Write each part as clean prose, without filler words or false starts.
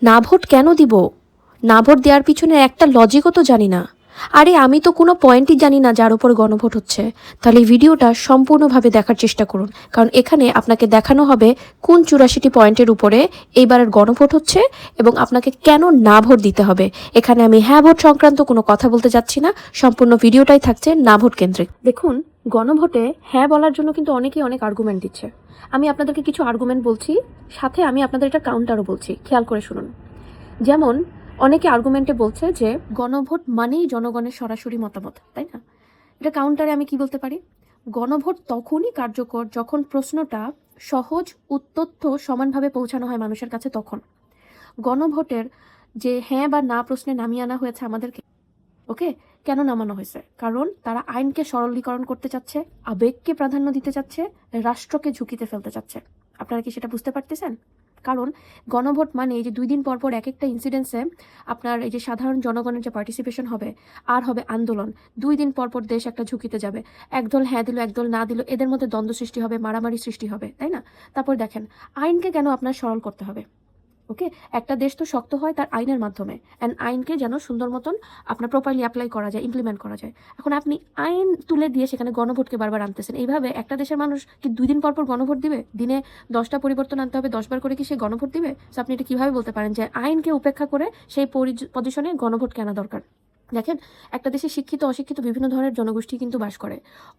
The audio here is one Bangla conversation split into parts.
না ভোট কেন দিব? না ভোট দেওয়ার পিছনে একটা লজিকও তো জানি না। আরে আমি তো কোনো পয়েন্টই জানি না যার উপর গণভোট হচ্ছে। তাহলে এই ভিডিওটা সম্পূর্ণভাবে দেখার চেষ্টা করুন, কারণ এখানে আপনাকে দেখানো হবে কোন 84টি পয়েন্টের উপরে এইবারের গণভোট হচ্ছে এবং আপনাকে কেন না ভোট দিতে হবে। এখানে আমি হ্যাঁ ভোট সংক্রান্ত কোনো কথা বলতে যাচ্ছি না, সম্পূর্ণ ভিডিওটাই থাকছে না ভোট কেন্দ্রিক। দেখুন, গণভোটে হ্যাঁ বলার জন্য কিন্তু অনেকেই অনেক আর্গুমেন্ট দিচ্ছে। আমি আপনাদেরকে কিছু আর্গুমেন্ট বলছি, সাথে আমি আপনাদের এটা কাউন্টারও বলছি, খেয়াল করে শুনুন। যেমন অনেকে আর্গুমেন্টে বলছে যে গণভোট মানেই জনগণের সরাসরি মতামত, তাই না? এটা কাউন্টারে আমি কি বলতে পারি? গণভোট তখনই কার্যকর যখন প্রশ্নটা সহজ, উত্তর সমানভাবে পৌঁছানো হয় মানুষের কাছে। তখন গণভোটের যে হ্যাঁ বা না প্রশ্নে নামিয়ে আনা হয়েছে আমাদেরকে, ওকে, কেন নামানো হয়েছে? কারণ তারা আইনকে সরলীকরণ করতে চাচ্ছে, আবেগকে প্রাধান্য দিতে চাচ্ছে, রাষ্ট্রকে ঝুঁকিতে ফেলতে চাচ্ছে। আপনারা কি সেটা বুঝতে পারতেছেন? কারণ গণভোট মানে এই যে 2 দিন পর পর এক একটা ইনসিডেন্সে আপনার এই যে সাধারণ জনগণের যে পার্টিসিপেশন হবে, আর হবে আন্দোলন। 2 দিন পর পর দেশ একটা ঝুঁকিতে যাবে। একদল হ্যাঁ দিল, একদল না দিল, এদের মধ্যে দ্বন্দ্ব সৃষ্টি হবে, মারামারি সৃষ্টি হবে, তাই না? তারপর দেখেন, আইনকে কেন আপনার সরল করতে হবে? ওকে, একটা দেশ তো শক্ত হয় তার আইনের মাধ্যমে, অ্যান্ড আইনকে যেন সুন্দর মতন আপনার প্রপারলি অ্যাপ্লাই করা যায়, ইমপ্লিমেন্ট করা যায়। এখন আপনি আইন তুলে দিয়ে সেখানে গণভোটকে বারবার আনতেছেন। এইভাবে একটা দেশের মানুষ কি 2 দিন পর পর গণভোট দিবে? দিনে 10টা পরিবর্তন আনতে হবে, 10 বার করে কি সে গণভোট দিবে? সো আপনি এটা কিভাবে বলতে পারেন যে আইনকে উপেক্ষা করে সেই পজিশনে গণভোটকে আনা দরকার? দেখেন, একটা দেশে শিক্ষিত অশিক্ষিত বিভিন্ন ধরনের জনগোষ্ঠী কিন্তু বাস করে,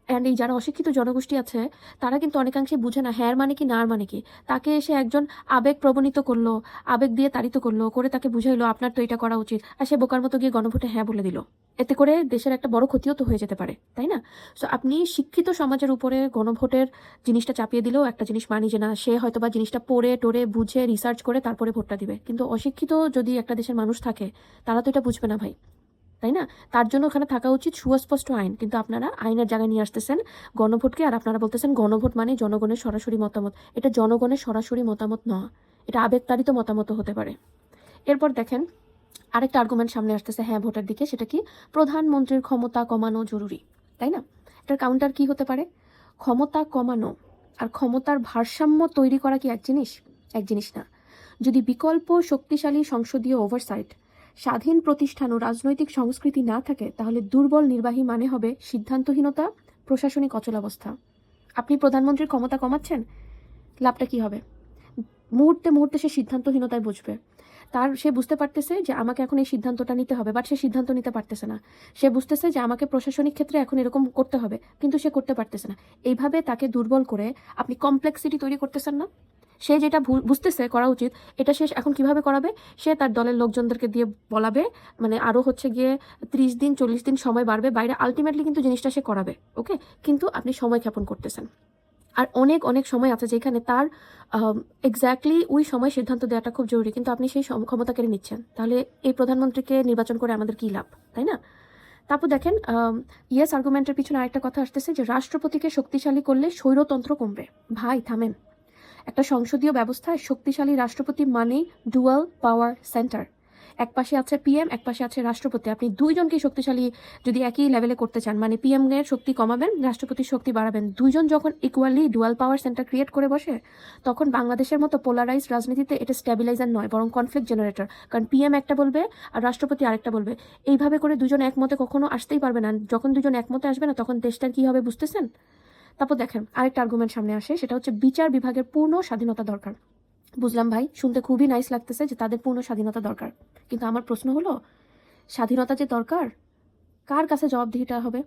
অ্যান্ড এই যারা অশিক্ষিত জনগোষ্ঠী আছে তারা কিন্তু অনেকাংশে বুঝে না হ্যাঁ মানে কি না মানে কি। তাকে এসে একজন আবেগ প্রবণিত করলো, আবেগ দিয়ে তাড়িত করলো, করে তাকে বুঝাইলো আপনার তো এটা করা উচিত, আর সে বোকার মতো গিয়ে গণভোটে হ্যাঁ বলে দিল। এতে করে দেশের একটা বড় ক্ষতিও তো হয়ে যেতে পারে, তাই না? সো আপনি শিক্ষিত সমাজের উপরে গণভোটের জিনিসটা চাপিয়ে দিলেও একটা জিনিস মানি যে না, সে হয়তো বা জিনিসটা পড়ে টোরে বুঝে রিসার্চ করে তারপরে ভোটটা দিবে। কিন্তু অশিক্ষিত যদি একটা দেশের মানুষ থাকে তারা তো এটা বুঝবে না ভাই, তাই না? তার জন্য ওখানে থাকা উচিত সুস্পষ্ট আইন। কিন্তু আপনারা আইনের জায়গায় নিয়ে আসতেছেন গণভোটকে, আর আপনারা বলতেছেন গণভোট মানে জনগণের সরাসরি মতামত। এটা জনগণের সরাসরি মতামত নয়, এটা আবেগতাড়িত মতামত হতে পারে। এরপর দেখেন, আরেকটা আর্গুমেন্ট সামনে আসতেছে হ্যাঁ ভোটের দিকে, সেটা কি? প্রধানমন্ত্রীর ক্ষমতা কমানো জরুরি, তাই না? এটার কাউন্টার কি হতে পারে? ক্ষমতা কমানো আর ক্ষমতার ভারসাম্য তৈরি করা কি এক জিনিস? এক জিনিস না। যদি বিকল্প শক্তিশালী সংসদীয় ওভারসাইট, স্বাধীন প্রতিষ্ঠান ও রাজনৈতিক সংস্কৃতি না থাকে, তাহলে দুর্বল নির্বাহী মানে হবে সিদ্ধান্তহীনতা, প্রশাসনিক অচলাবস্থা। আপনি প্রধানমন্ত্রীর ক্ষমতা কমাচ্ছেন, লাভটা কি হবে? মুহূর্তে মুহূর্তে সে সিদ্ধান্তহীনতায় বুঝবে। সে বুঝতে পারতেছে যে আমাকে এখন এই সিদ্ধান্তটা নিতে হবে, বাট সে সিদ্ধান্ত নিতে পারতেছে না। সে বুঝতেছে যে আমাকে প্রশাসনিক ক্ষেত্রে এখন এরকম করতে হবে, কিন্তু সে করতে পারতেছে না। এইভাবে তাকে দুর্বল করে আপনি কমপ্লেক্সিটি তৈরি করতেছেন না? সে যেটা বুঝতেছে করা উচিত, এটা সে এখন কিভাবে করাবে? সে তার দলের লোকজনদেরকে দিয়ে বলাবে, মানে আরও হচ্ছে গিয়ে 30 দিন 40 দিন সময় বাড়বে বাইরে, আলটিমেটলি কিন্তু জিনিসটা সে করাবে। ওকে, কিন্তু আপনি সময় ক্ষেপণ করতেছেন। আর অনেক অনেক সময় আছে যেখানে তার এক্স্যাক্টলি ওই সময় সিদ্ধান্ত দেওয়াটা খুব জরুরি, কিন্তু আপনি সেই ক্ষমতা কেড়ে নিচ্ছেন। তাহলে এই প্রধানমন্ত্রীকে নির্বাচন করে আমাদের কী লাভ, তাই না? তারপর দেখেন, ইয়েস আর্গুমেন্টের পিছনে আরেকটা কথা আসতেছে যে রাষ্ট্রপতিকে শক্তিশালী করলে স্বৈরতন্ত্র কমবে। ভাই থামেন, একটা সংসদীয় ব্যবস্থায় শক্তিশালী রাষ্ট্রপতি মানেই ডুয়াল পাওয়ার সেন্টার। এক পাশে আছে পিএম, এক পাশে আছে রাষ্ট্রপতি। আপনি দুইজনকে শক্তিশালী যদি একই লেভেলে করতে চান, মানে পিএম এর শক্তি কমাবেন, রাষ্ট্রপতির শক্তি বাড়াবেন, দুইজন যখন ইকুয়ালি ডুয়াল পাওয়ার সেন্টার ক্রিয়েট করে বসে, তখন বাংলাদেশের মতো পোলারাইজ রাজনীতিতে এটা স্ট্যাবিলাইজার নয়, বরং কনফ্লিক্ট জেনারেটর। কারণ পিএম একটা বলবে আর রাষ্ট্রপতি আরেকটা বলবে, এইভাবে করে দুজন একমতে কখনো আসতেই পারবে না। যখন দুজন একমতে আসবে না, তখন দেশটার কি হবে বুঝতেছেন? তারপর দেখেন, আরেকটা আর্গুমেন্ট সামনে আসে, সেটা হচ্ছে বিচার বিভাগের পূর্ণ স্বাধীনতা দরকার। বুঝলাম ভাই, শুনতে খুবই নাইস লাগতেছে যে তাদের পূর্ণ স্বাধীনতা দরকার, কিন্তু আমার প্রশ্ন হলো, স্বাধীনতা যে দরকার, কার কাছে জবাবদিহিটা হবে,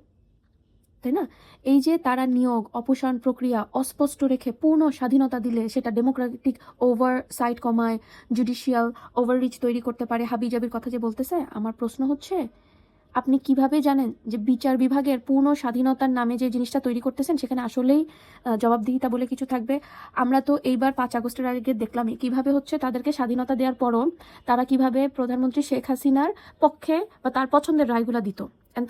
তাই না? এই যে তারা নিয়োগ অপসারণ প্রক্রিয়া অস্পষ্ট রেখে পূর্ণ স্বাধীনতা দিলে সেটা ডেমোক্রেটিক ওভারসাইট কমায়, জুডিশিয়াল ওভাররিচ তৈরি করতে পারে, হাবিজাবির কথা যে বলতেছে। আমার প্রশ্ন হচ্ছে, আপনি কিভাবে জানেন যে বিচার বিভাগের পূর্ণ স্বাধীনতার নামে যে জিনিসটা তৈরি করতেছেন সেখানে আসলেই জবাবদিহিতা বলে কিছু থাকবে? আমরা তো এইবার 5 আগস্টের আগে দেখলামই কিভাবে হচ্ছে তাদেরকে স্বাধীনতা দেওয়ার পরও তারা কিভাবে প্রধানমন্ত্রী শেখ হাসিনার পক্ষে বা তার পছন্দের রায়গুলো দিত,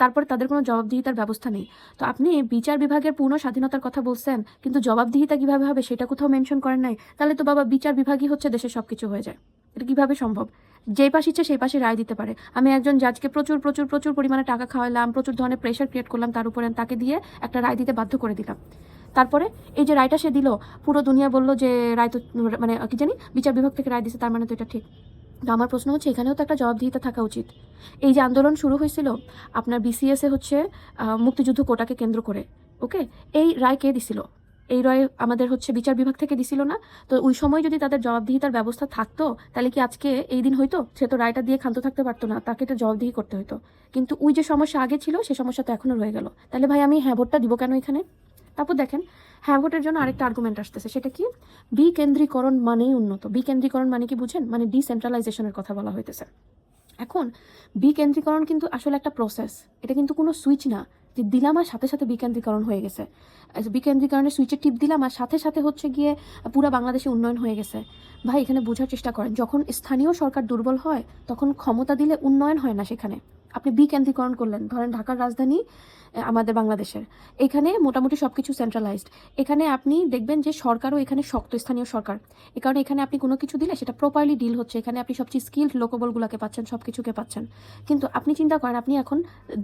তারপরে তাদের কোনো জবাবদিহিতার ব্যবস্থা নেই। তো আপনি বিচার বিভাগের পূর্ণ স্বাধীনতার কথা বলছেন, কিন্তু জবাবদিহিতা কিভাবে হবে সেটা কোথাও মেনশন করেন নাই। তাহলে তো বাবা বিচার বিভাগই হচ্ছে দেশের সবকিছু হয়ে যায়। এটা কিভাবে সম্ভব? যেই পাশ ইচ্ছে সেই পাশে রায় দিতে পারে। আমি একজন জাজকে প্রচুর প্রচুর প্রচুর পরিমাণে টাকা খাওয়ালাম, প্রচুর ধরনের প্রেশার ক্রিয়েট করলাম, তার উপরে তাকে দিয়ে একটা রায় দিতে বাধ্য করে দিলাম। তারপরে এই যে রায়টা সে দিল, পুরো দুনিয়া বলল যে রায় তো মানে কি জানি বিচার বিভাগ থেকে রায় দিছে, তার মানে তো এটা ঠিক। তো আমার প্রশ্ন হচ্ছে এখানেও তো একটা জবাবদিহিতা থাকা উচিত। এই যে আন্দোলন শুরু হয়েছিল আপনার বিসিএসে হচ্ছে মুক্তিযুদ্ধ কোটাকে কেন্দ্র করে, ওকে, এই রায় কে দিছিল? এই রায় আমাদের হচ্ছে বিচার বিভাগ থেকে দিছিল না? তো ওই সময় যদি তাদের জবাবদিহিতার ব্যবস্থা থাকতো তাহলে কি আজকে এই দিন হইতো? সে তো রায়টা দিয়ে ক্ষান্ত থাকতে পারতো না, তাকে এটা জবাবদিহি করতে হতো। কিন্তু ওই যে সমস্যা আগে ছিল সে সমস্যা তো এখনো রয়ে গেল। তাহলে ভাই আমি হ্যাঁ ভোটটা দিব কেন এখানে? তারপর দেখেন হ্যাঁ ভোটের জন্য আরেকটা আর্গুমেন্ট আসতেছে, সেটা কি? বিকেন্দ্রীকরণ মানেই উন্নত। বিকেন্দ্রীকরণ মানে কি বুঝেন? মানে ডিসেন্ট্রালাইজেশনের কথা বলা হইতেছে। এখন বিকেন্দ্রীকরণ কিন্তু আসলে একটা প্রসেস, এটা কিন্তু কোনো সুইচ না যে দিলাম আর সাথে সাথে বিকেন্দ্রীকরণ হয়ে গেছে। বিকেন্দ্রীকরণের সুইচে টিপ দিলাম আর সাথে সাথে হচ্ছে গিয়ে পুরো বাংলাদেশে উন্নয়ন হয়ে গেছে। ভাই এখানে বোঝার চেষ্টা করেন, যখন স্থানীয় সরকার দুর্বল হয় তখন ক্ষমতা দিলে উন্নয়ন হয় না। সেখানে আপনি বিকেন্দ্রীকরণ করলেন, ধরেন ঢাকার রাজধানী আমাদের বাংলাদেশের, এখানে মোটামুটি সব কিছু সেন্ট্রালাইজড। এখানে আপনি দেখবেন যে সরকারও এখানে শক্ত, স্থানীয় সরকার। এ কারণে এখানে আপনি কোনো কিছু দিলে সেটা প্রপারলি ডিল হচ্ছে, এখানে আপনি সবচেয়ে স্কিল্ড লোকবলগুলোকে পাচ্ছেন, সব কিছুকে পাচ্ছেন। কিন্তু আপনি চিন্তা করেন, আপনি এখন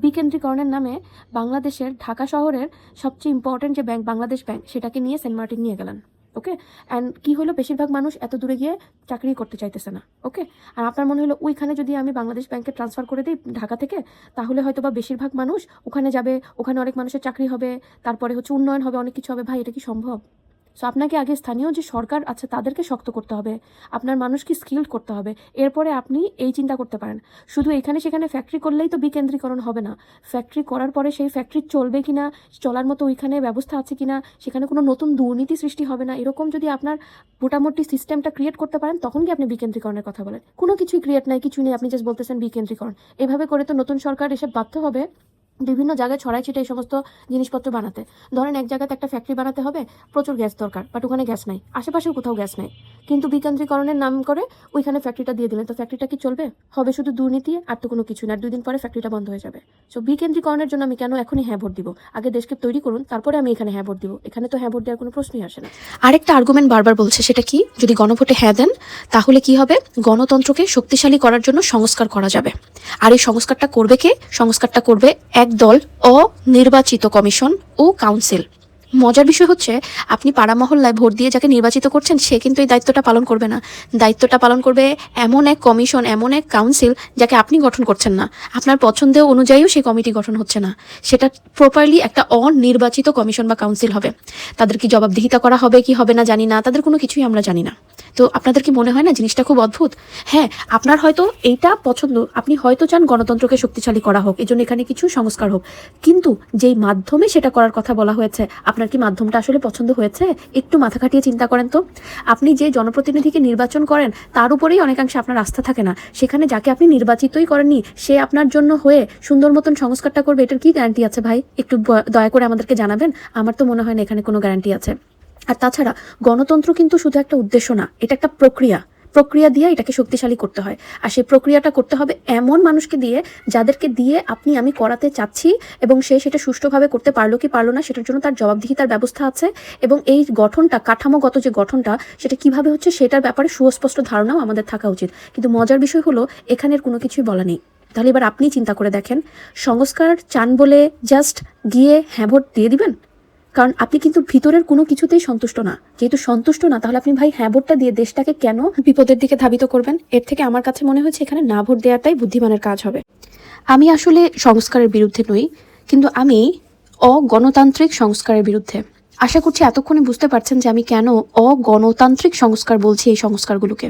বিকেন্দ্রীকরণের নামে বাংলাদেশের ঢাকা শহরের সবচেয়ে ইম্পর্টেন্ট যে ব্যাংক, বাংলাদেশ ব্যাংক, সেটাকে নিয়ে সেন্ট মার্টিন নিয়ে গেলেন, ওকে। অ্যান্ড কি হলো, বেশিরভাগ মানুষ এত দূরে গিয়ে চাকরি করতে চাইতেছে না, ওকে। আর আপনার মনে হলো ওইখানে যদি আমি বাংলাদেশ ব্যাংকে ট্রান্সফার করে দিই ঢাকা থেকে, তাহলে হয়তো বা বেশিরভাগ মানুষ ওখানে যাবে, ওখানে অনেক মানুষের চাকরি হবে, তারপরে হচ্ছে উন্নয়ন হবে, অনেক কিছু হবে। ভাই এটা কি সম্ভব? সো আপনাকে আগে স্থানীয় যে সরকার আছে তাদেরকে শক্ত করতে হবে, আপনার মানুষকে স্কিল্ড করতে হবে, এরপরে আপনি এই চিন্তা করতে পারেন। শুধু এখানে সেখানে ফ্যাক্টরি করলেই তো বিকেন্দ্রীকরণ হবে না। ফ্যাক্টরি করার পরে সেই ফ্যাক্টরি চলবে কিনা, চলার মতো ওইখানে ব্যবস্থা আছে কিনা, সেখানে কোনো নতুন দুর্নীতি সৃষ্টি হবে না, এরকম যদি আপনার মোটামুটি সিস্টেমটা ক্রিয়েট করতে পারেন তখন কি আপনি বিকেন্দ্রীকরণের কথা বলেন? কোনো কিছুই ক্রিয়েট নাই, কিছু নেই, আপনি জাস্ট বলতেছেন বিকেন্দ্রীকরণ। এভাবে করে তো নতুন সরকার এসে বাধ্য হবে বিভিন্ন জায়গায় ছড়াই ছিটে এই সমস্ত জিনিসপত্র বানাতে। ধরেন এক জায়গাতে একটা ফ্যাক্টরি বানাতে হবে, প্রচুর গ্যাস দরকার, বাট ওখানে গ্যাস নাই, আশেপাশেও কোথাও গ্যাস নাই, কিন্তু বিকেন্দ্রীকরণের নাম করে ওইখানে ফ্যাক্টরিটা দিয়ে দিলেন, তো ফ্যাক্টরিটা কি চলবে? হবে শুধু দুর্নীতি, আর তো কোনো কিছু না। আর 2 দিন পরে ফ্যাক্টরিটা বন্ধ হয়ে যাবে। সো বিকেন্দ্রীকরণের জন্য আমি কেন এখনই হ্যাঁ ভোট দিব? আগে দেশকে তৈরি করুন, তারপরে আমি এখানে হ্যাঁ ভোট দিব। এখানে তো হ্যাঁ ভোট দেওয়ার কোনো প্রশ্নই আসে না। আরেকটা আর্গুমেন্ট বারবার বলছে, সেটা কি? যদি গণভোটে হ্যাঁ দেন তাহলে কি হবে? গণতন্ত্রকে শক্তিশালী করার জন্য সংস্কার করা যাবে। আর এই সংস্কারটা করবে কে? সংস্কারটা করবে একদল অনির্বাচিত কমিশন ও কাউন্সিল। মজার বিষয় হচ্ছে আপনি পাড়া মহল্লায় ভোট দিয়ে যাকে নির্বাচিত করছেন সে কিন্তু এই দায়িত্বটা পালন করবে না। দায়িত্বটা পালন করবে এমন এক কমিশন, এমন এক কাউন্সিল যাকে আপনি গঠন করছেন না, আপনার পছন্দের অনুযায়ীও সেই কমিটি গঠন হচ্ছে না। সেটা প্রপারলি একটা অনির্বাচিত কমিশন বা কাউন্সিল হবে। তাদের কি জবাবদিহিতা করা হবে কি হবে না জানি না, তাদের কোনো কিছুই আমরা জানি না। তো আপনাদের কি মনে হয় না জিনিসটা খুব অদ্ভুত? হ্যাঁ, আপনার হয়তো এইটা পছন্দ, আপনি হয়তো চান গণতন্ত্রকে শক্তিশালী করা হোক, এজন্য এখানে কিছু সংস্কার হোক, কিন্তু যেই মাধ্যমে সেটা করার কথা বলা হয়েছে, আপনার কি মাধ্যমটা আসলে পছন্দ হয়েছে? একটু মাথা খাটিয়ে চিন্তা করেন তো। আপনি যে জনপ্রতিনিধিকে নির্বাচন করেন তার উপরেই অনেকাংশে আপনার আস্থা থাকে না। সেখানে যাকে আপনি নির্বাচিতই করেননি সে আপনার জন্য হয়ে সুন্দর মতন সংস্কারটা করবে, এটার কি গ্যারান্টি আছে ভাই? একটু দয়া করে আমাদেরকে জানাবেন। আমার তো মনে হয় না এখানে কোনো গ্যারান্টি আছে। আর তাছাড়া গণতন্ত্র কিন্তু শুধু একটা উদ্দেশ্য না, এটা একটা প্রক্রিয়া দিয়ে এটাকে শক্তিশালী করতে হয়। আর সেই প্রক্রিয়াটা করতে হবে এমন মানুষকে দিয়ে যাদেরকে দিয়ে আমি করাতে চাচ্ছি, এবং সে সেটা সুষ্ঠুভাবে করতে পারলো কি পারলো না সেটার জন্য তার জবাবদিহিতার ব্যবস্থা আছে, এবং এই গঠনটা, কাঠামোগত যে গঠনটা সেটা কিভাবে হচ্ছে সেটার ব্যাপারে সুস্পষ্ট ধারণাও আমাদের থাকা উচিত। কিন্তু মজার বিষয় হলো এখানের কোনো কিছুই বলা নেই। তাহলে এবার আপনি চিন্তা করে দেখেন, সংস্কার চান বলে জাস্ট গিয়ে হ্যাঁ ভোট দিয়ে দিবেন? কারণ আপনি কিন্তু ভিতরের কোনো কিছুতেই সন্তুষ্ট না। যেহেতু সন্তুষ্ট না, তাহলে আপনি ভাই হ্যাঁ ভোটটা দিয়ে দেশটাকে কেন বিপদের দিকে ধাবিত করবেন? এর থেকে আমার কাছে মনে হচ্ছে এখানে না ভোট দেওয়াটাই বুদ্ধিমানের কাজ হবে। আমি আসলে সংস্কারের বিরুদ্ধে নই, কিন্তু আমি অগণতান্ত্রিক সংস্কারের বিরুদ্ধে। আশা করছি এতক্ষণে বুঝতে পারছেন যে আমি কেন অগণতান্ত্রিক সংস্কার বলছি এই সংস্কারগুলোকে।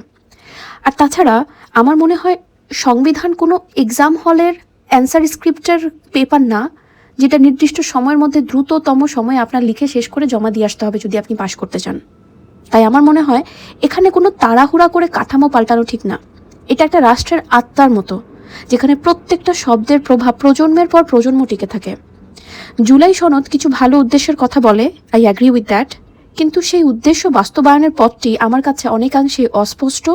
আর তাছাড়া আমার মনে হয় সংবিধান কোনো এক্সাম হলের অ্যান্সার স্ক্রিপ্টের পেপার না, যেটা নির্দিষ্ট সময়ের মধ্যে দ্রুততম সময়ে আপনার লিখে শেষ করে জমা দিয়ে আসতে হবে যদি আপনি পাশ করতে চান। তাই আমার মনে হয় এখানে কোনো তাড়াহুড়া করে কাঠামো পাল্টানো ঠিক না। এটা একটা রাষ্ট্রের আত্মার মতো, যেখানে প্রত্যেকটা শব্দের প্রভাব প্রজন্মের পর প্রজন্ম টিকে থাকে। জুলাই সনদ কিছু ভালো উদ্দেশ্যের কথা বলে, আই অ্যাগ্রি উইথ দ্যাট, কিন্তু সেই উদ্দেশ্য বাস্তবায়নের পথটি আমার কাছে অনেকাংশে অস্পষ্ট,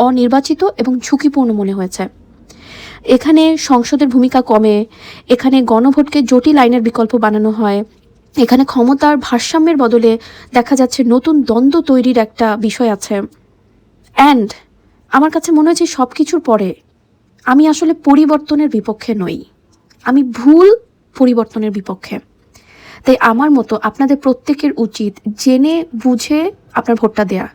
অনির্বাচিত এবং ঝুঁকিপূর্ণ মনে হয়েছে। এখানে সংসদের ভূমিকা কমে, এখানে গণভোটকে জটিল আইনের বিকল্প বানানো হয়, এখানে ক্ষমতার ভারসাম্যের বদলে দেখা যাচ্ছে নতুন দ্বন্দ্ব তৈরির একটা বিষয় আছে। অ্যান্ড আমার কাছে মনে হয়েছে সব কিছুর পরে আমি আসলে পরিবর্তনের বিপক্ষে নই, আমি ভুল পরিবর্তনের বিপক্ষে। তাই আমার মতো আপনাদের প্রত্যেকের উচিত জেনে বুঝে আপনার ভোটটা দেয়া,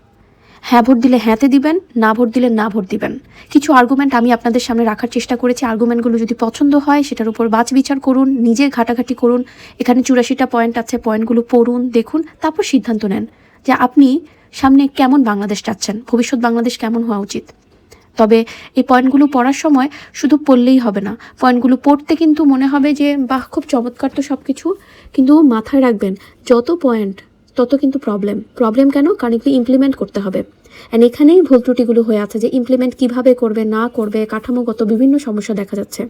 হ্যাঁ ভোট দিলে হ্যাঁতে দিবেন, না ভোট দিলে না ভোট দিবেন। কিছু আর্গুমেন্ট আমি আপনাদের সামনে রাখার চেষ্টা করেছি। আর্গুমেন্টগুলো যদি পছন্দ হয় সেটার উপর বিচার করুন, নিজে ঘাটাঘাটি করুন। এখানে 84টা পয়েন্ট আছে, পয়েন্টগুলো পড়ুন, দেখুন, তারপর সিদ্ধান্ত নেন যে আপনি সামনে কেমন বাংলাদেশ চাচ্ছেন, ভবিষ্যৎ বাংলাদেশ কেমন হওয়া উচিত। তবে এই পয়েন্টগুলো পড়ার সময় শুধু পড়লেই হবে না, পয়েন্টগুলো পড়তে কিন্তু মনে হবে যে বাহ খুব চমৎকার তো সব কিছু, কিন্তু মাথায় রাখবেন যত পয়েন্ট তত কিন্তু প্রবলেম কেন, কারণ এগুলি ইমপ্লিমেন্ট করতে হবে। অ্যান্ড এখানেই ভুল ত্রুটিগুলো হয়ে আছে যে ইমপ্লিমেন্ট কিভাবে করবে না করবে, কাঠামোগত বিভিন্ন সমস্যা দেখা যাচ্ছে।